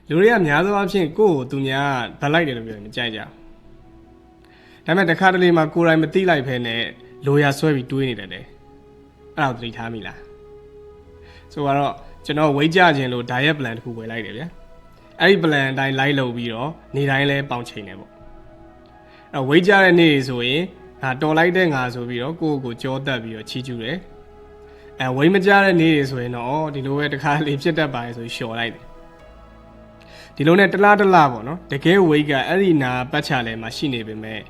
လူတွေကများသောအားဖြင့်ကိုယ့်ကိုသူများဗတ်လိုက်တယ်လို့ပြောရင်မကြိုက်ကြဘူးဒါပေမဲ့တစ်ခါတလေမှာကိုယ်တိုင်မသိလိုက်ဖ ೇನೆ လိုရာဆွဲပြီးတွေးနေတယ်အဲ့ဒါကိုသတိထားမိလားဆိုတော့ကျွန်တော်ဝိတ်ကြခြင်းလို့ diet plan တစ်ခုဝယ်လိုက်တယ်ဗျာအဲ့ဒီ plan အတိုင်းလိုက်လုပ်ပြီးတော့နေတိုင်းလဲပေါင်ချိန်တယ်ပေါ့အဲ့ဝိတ်ကြတဲ့နေ့ဆိုရင်တော်လိုက်တဲ့ငါဆိုပြီးတော့ကိုယ့်ကိုကြောတက်ပြီးတော့ချီးကျူးတယ်ဝိတ်မကြတဲ့နေ့ဆိုရင်တော့ဒီလိုပဲတစ်ခါလေးဖြစ်တတ်ပါလေဆိုလျှော်လိုက်တယ်ဒီလိုနဲ့တလားပေါ့နော်တကယ်ဝိတ်ကအဲ့ဒီနာပတ်ချလဲမှာရှိနေပေမဲ့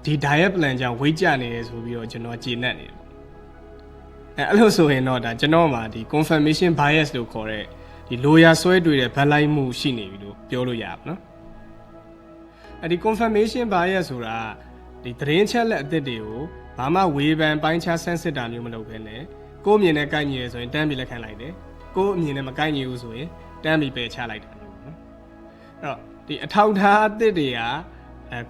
ဒီ diet plan ကြောင့်ဝိတ်ကြနေတယ်ဆိုပြီးတော့ကျွန်တော်ကျေနပ်နေတယ်အဲ့လိုဆိုရင်တော့ဒါကျွန်တော်မှာဒီ confirmation bias လို့ခေါ်တဲ့ဒီလိုရာဆွဲတွေ့တဲ့ဗတ်လိုက်မှုရှိနေပြီလို့ပြောလို့ရပါနော်အဲ့ဒီ confirmation bias ဆိုတာဒီသတင်းချက်လက်အသစ်တွေကိုဘာမှဝေဖန်ပိုင်းခြားဆန်းစစ်တာမျိုးမလုပ်ဘဲနဲ့ကိုယ့်အမြင်နဲ့ကိုက်ညီရဆိုရင်တန်းပြီးလက်ခံလိုက်တယ်ကိုယ့်အမြင်နဲ့မကိုက်ညီဘူးဆိုရင်တန်းပြီးပယ်ချလိုက်တာမျိုးနော်အဲ့တော့ဒီအထောက်ထားအသစ်တွေ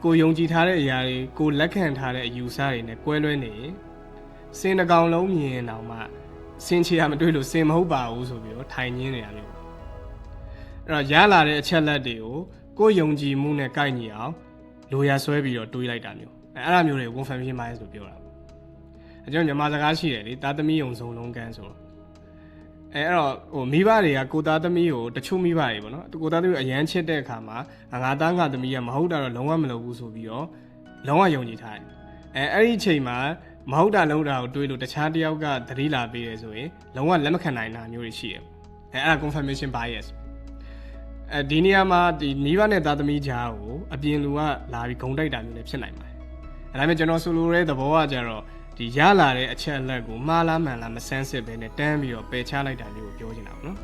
ကကိုယုံကြည်ထားတဲ့အရာတွေကိုလက်ခံထားတဲ့အယူဆတွေနဲ့ကွဲလွဲနေစင်တကောင်လုံးမြင်အောင်မှစင်ချေရမတွေ့လို့စင်မဟုတ်ပါဘူးဆိုပြီးတော့ထိုင်ညင်းနေတာမျိုးအဲ့တော့ရလာတဲ့အချက်လက်တွေကိုကိုယုံကြည်မှုနဲ့ကိုက်ညီအောင်လိုရာဆွဲပြီးတော့တွေးလိုက်တာမျိုးအဲ့ဒါမျိုးတွေ confirmation bias လို့ပြောတာပေါ့အကျွန်တော်မြန်မာစကားရှိတယ်လေသားသမီးယုံဆုံးလုံးကန်းဆိုတော့အဲ့တော့မိဘတွေကကိုသားသမီးကိုတချို့မိဘတွေပေါ့နော်ကိုသားသမီးကိုအရန်ချစ်တဲ့အခါမှာငါသားငါသမီးကမဟုတ်တာတော့လုံးဝမလုပ်ဘူးဆိုပြီးတော့လုံးဝယုံကြည်ထားတယ်အဲ့ဒီအချိန်မှာမဟုတ်တာလုံးတာကိုတွေးလို့တခြားတယောက်ကသတိလာပေးတယ်ဆိုရင်လုံးဝလက်မခံနိုင်တာမျိုးတွေရှိတယ်အဲ့ဒါ confirmation bias ဒီနေရာမှာဒီမိဘနဲ့သားသမီးကြားကိုအပြင်လူကလာပြီးဂုံတိုက်တာမျိုးလည်းဖြစ်နိုင်ပါတယ်ဒါပေမဲ့ကျွန်တော်ဆိုလိုတဲ့သဘောကကြတော့ဒီရလာတဲ့အချက်အလက်ကိုမှားလားမှန်လားမဆန်းစစ်ဘဲနဲ့တန်းပြီးတော့ပယ်ချလိုက်တာမျိုးကိုပြောချင်တာပေါ့နော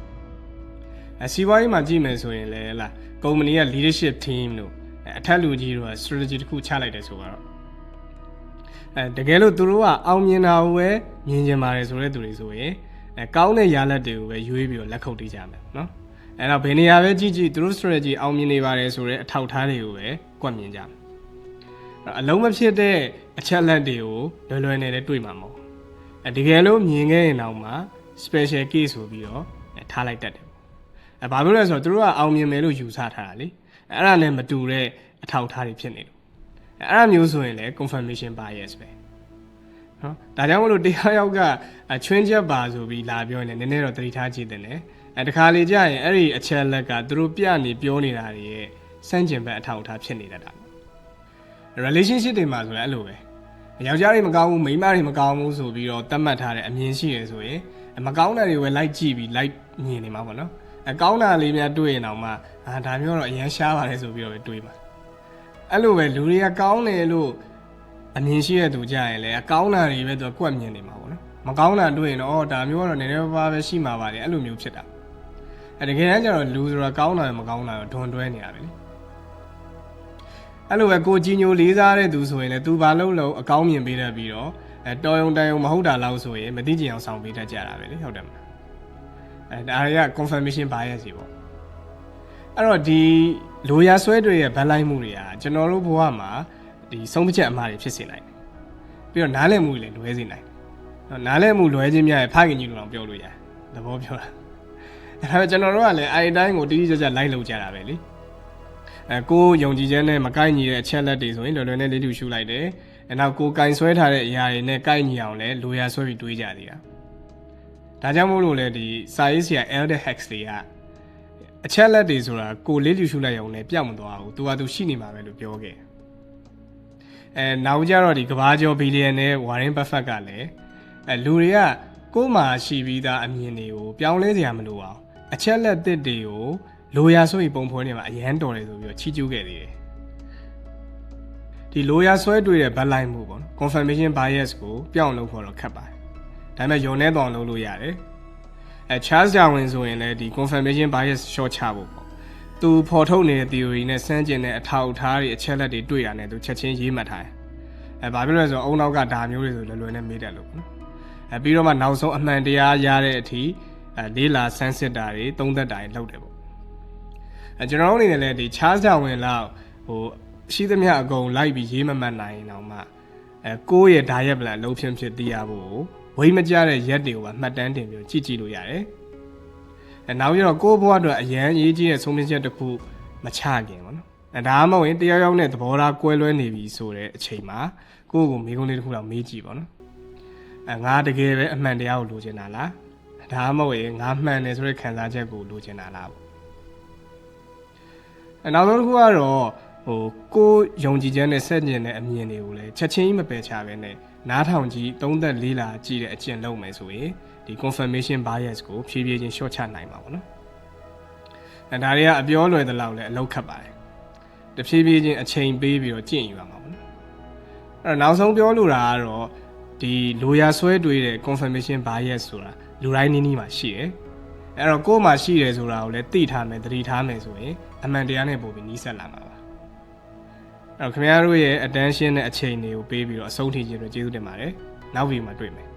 ်စီးပွားရေးမှာကြည့်မယ်ဆိုရင်လည်းလားကုမ္ပဏီက leadership team တို့အထက်လူကြီးတို့က strategy တစ်ခုချလိုက်တယ်ဆိုတော့တကယ်လို့သူတို့ကအောင်မြင်တာကိုပဲမြင်ကျင်ပါတယ်ဆိုတဲ့သူတွေဆိုရင်ကောင်းတဲ့ရလဒ်တွေကိုပဲရွေးပြီးတော့လက်ခုပ်တီးကြမယ်နော်အဲ့တော့ဘယ်နေရာပဲကြည့်ကြည့်သူတို့ strategy အောင်မြင်နေပါတယ်ဆိုတဲ့အထောက်ထားတွေကိုပဲကွက်မြင်ကြမယ်အလုံးမဖြစ်တဲ့အချက်လက်တွေကိုလွယ်နဲ့တွေ့မှာမဟုတ်တကယ်လို့မြင်ခဲ့ရင်တော့မှ special case ဆိုပြီးတော့ထားလိုက်တတ်တယ်ဘာဖြစ်လဲဆိုတော့သူတို့ကအောင်မြင်မယ်လို့ယူဆထားတာလေအဲ့ဒါနဲ့မတူတဲ့အထောက်ထားတွေဖြစ်နေလို့အဲ့ဒါမျိုးဆိုရင်လည်း confirmation bias ပဲနော်ဒါကြောင့်မလို့တရားရောက်ကချွင်းချက်ပါဆိုပြီးလာပြောရင်လည်းနည်းနည်းတော့သတိထားကြည့်တယ်လေတခါလေကြာရင်အဲ့ဒီအချက်လက်ကသူတို့ပြနေပြောနေတာတွေရဲ့စန့်ကျင်ဘက်အထောက်ထားဖြစ်နေတတ်တာ relationship တွေမှာဆိုလည်းအဲ့လိုပဲယောက်ျားတွေမကောင်းဘူးမိန်းမတွေမကောင်းဘူးဆိုပြီးတော့သတ်မှတ်ထားတဲ့အမြင်ရှိရဆိုရင်မကောင်းတာတွေပဲလိုက်ကြည့်ပြီးလိုက်မြင်နေမှာပေါ့နော်ကောင်းတာလေးများတွေ့ရင်တော့မှဒါမျိုးတော့အရန်ရှားပါတယ်ဆိုပြီးတော့ပဲတွေးပါအဲ့လိုပဲလူတွေကကောင်းတယ်လို့အမြင်ရှိတဲ့သူကြရင်လည်းကောင်းတာတွေပဲသူကွက်မြင်နေမှာပေါ့နော်မကောင်းတာတွေ့ရင်တော့ဒါမျိုးကတော့နည်းနည်းပါးပဲရှိမှာပါလေအဲ့လိုမျိုးဖြစ်တာတကယ်တမ်းကျတော့လူဆိုတာကောင်းတာမကောင်းတာတော့ဒွန်တွဲနေရတယ်လေအဲ့လိုပဲကိုကြီးညိုလေးစားတဲ့သူဆိုရင်လည်းသူဘာလို့လို့အကောင်းမြင်ပေးတတ်ပြီးတော့တော်ရုံတန်ရုံမဟုတ်တာလောက်ဆိုရင်မသိကျင်အောင်ဆောင်ပေးတတ်ကြတာပဲလေဟုတ်တယ်မလားဒါတွေက confirmation bias တွေပေါ့အဲ့တော့ဒီလိုရာဆွဲတွေရဲ့ဗတ်လိုက်မှုတွေကကျွန်တော်တို့ဘဝမှာဒီဆုံးဖြတ်ချက်အမှားတွေဖြစ်စေနိုင်တယ်ပြီးတော့နားလည်မှုတွေလည်းလွဲစေနိုင်တယ်နားလည်မှုလွဲခြင်းများရဲ့ဖခင်ကြီးလိုတော့ပြောလို့ရတယ်သဘောပြောတာအဲ့ဒါကျွန်တော်တို့ကလည်းအဲ့ဒီတိုင်းကိုတိတိကျကျလိုက်လုပ်ကြတာပဲလေကိုယုံကြည်ခြင်းနဲ့မကိုက်ညီတဲ့အချက်လက်တွေဆိုရင်လွယ်လွယ်နဲ့လေးတူရှုလိုက်တယ်နောက်ကိုကင်ဆွဲထားတဲ့အရာတွေနဲ့ကိုက်ညီအောင်လဲလိုရာဆွဲပြီးတွေးကြသေးတာဒါကြောင့်မို့လို့လေဒီစာရေးဆရာ Elder Hacks တွေကအချက်လက်တွေဆိုတာကိုလေးတူရှုလိုက်အောင်လည်းပြောက်မသွားဘူးသူကသူရှိနေမှာပဲလို့ပြောခဲ့နောက်ကြတော့ဒီကဘာကျော်ဘီလီယံနဲ့ Warren Buffett ကလည်းလူတွေကကိုယ်မှာရှိပြီးသားအမြင်တွေကိုပြောင်းလဲစရာမလိုအောင်အချက်လက်သစ်တွေကိုလိုရာဆွဲပုံဖော်နေမှာအရန်တော်တယ်ဆိုပြီးတော့ချီးကျူးခဲ့သေးတယ်ဒီလိုရာဆွဲတွေ့တဲ့ဗတ်လိုက်မှုပေါ့နော် confirmation bias ကိုပြောင်းလို့ခေါ်တော့ခက်ပါတယ်ဒါပေမဲ့ယုံနေတော့လုပ်လို့ရတယ်Charles Darwin ဆိုရင်လည်းဒီ confirmation bias short ချဖို့ပေါ့သူဖော်ထုတ်နေတဲ့ theory နဲ့စမ်းကျင်တဲ့အထောက်အထားတွေအချက်လက်တွေတွေ့တာနဲ့သူချက်ချင်းရေးမှတ်ထားတယ်ဘာဖြစ်လဲဆိုတော့အုံနောက်ကဒါမျိုးတွေဆိုလွယ်လွယ်နဲ့မေးတတ်လို့ပေါ့နော်ပြီးတော့မှနောက်ဆုံးအမှန်တရားရတဲ့အထိလေးလာစမ်းစစ်တာတွေသုံးသပ်တာတွေလုပ်တယ်ပေါ့ကျွန်တော်တို့အနေနဲ့လည်းဒီ Charles Darwin လောက်ရှိသမျှအကုန်လိုက်ပြီးရေးမမှတ်နိုင်အောင်မှကိုယ့်ရဲ့ diet plan အလုံးဖြစ်သိရဖို့ဝိမကြတဲ့ရက်တွေကိုပါမှတ်တမ်းတင်ပြီးကြည့်လို့ရတယ် နောက်ပြီးတော့ကိုယ့်ဘဝအတွက်အရန်ရေးကြီးတဲ့ဆုံးဖြတ်ချက်တစ်ခုမချခင်ပေါ့နော်ဒါမှမဟုတ်ရင်တယောက်ယောက်နဲ့သဘောထားကွဲလွဲနေပြီဆိုတဲ့အချိန်မှာကိုယ့်ကိုမိကုံးလေးတစ်ခုတော့မေးကြည့်ပေါ့နော်ငါတကယ်ပဲအမှန်တရားကိုလိုချင်တာလားဒါမှမဟုတ်ရင်ငါမှန်တယ်ဆိုတဲ့ခံစားချက်ကိုလိုချင်တာလားပေါ့နောက်ဆုံးတစ်ခုကတော့ကိုယုံကြည်ချက်နဲ့ဆက်ကျင်တဲ့အမြင်တွေကိုလည်းချက်ချင်းကြီးမပယ်ချဘဲနဲ့နားထောင်ကြည့်သုံးသက်လေးလာကြည့်တဲ့အကျင့်လုပ်မယ်ဆိုရင်ဒီ confirmation bias ကိုဖြည်းဖြည်းချင်း short ချနိုင်မှာပေါ့နော်ဒါတွေကအပြောလွယ်တဲ့လောက်လည်းအလောက်ခတ်ပါတယ်တဖြည်းဖြည်းချင်းအချိန်ပေးပြီးတော့ကျင့်ယူရမှာပေါ့နော်အဲ့တော့နောက်ဆုံးပြောလိုတာကတော့ဒီလိုရာဆွဲတွေးတဲ့ confirmation bias ဆိုတာလူတိုင်းနည်းနည်းမှာရှိတယ်အဲ့တော့ကိုယ်မှာရှိတယ်ဆိုတာကိုလည်းသိထားမယ်သတိထားမယ်ဆိုရင်အမှန်တရားနဲ့ပို့ပြီးနီးစပ်လာမှာပါအဲ့တော့ခင်ဗျားတို့ရဲ့ attention နဲ့အချိန်တွေကိုပေးပြီးတော့အဆုံးထိခြင်းတွေကျေးဇူးတင်ပါတယ်နောက်ဗီဒီယိုမှာတွေ့မယ်